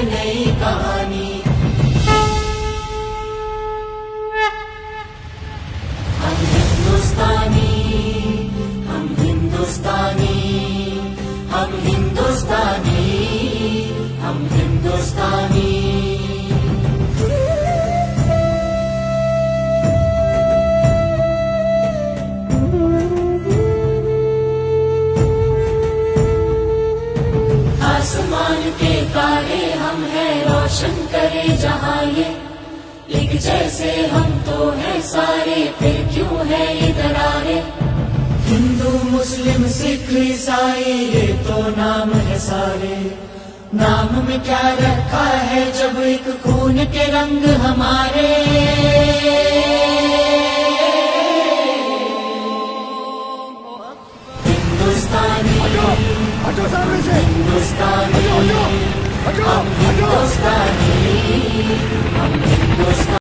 नई कहानी। हम हिंदुस्तानी, हम हिंदुस्तानी, हम हिंदुस्तानी, हम हिंदुस्तानी। आसमान के तारे हम हैं, रोशन करे जहां ये। एक जैसे हम तो हैं सारे, फिर क्यों है ये दरारें। हिंदू मुस्लिम सिख ईसाई ये तो नाम है सारे। नाम में क्या रखा है जब एक खून के रंग हमारे। हिंदुस्तानी, हिंदुस्तानी, हम हिंदुस्तानी, हम हिंदुस्तानी।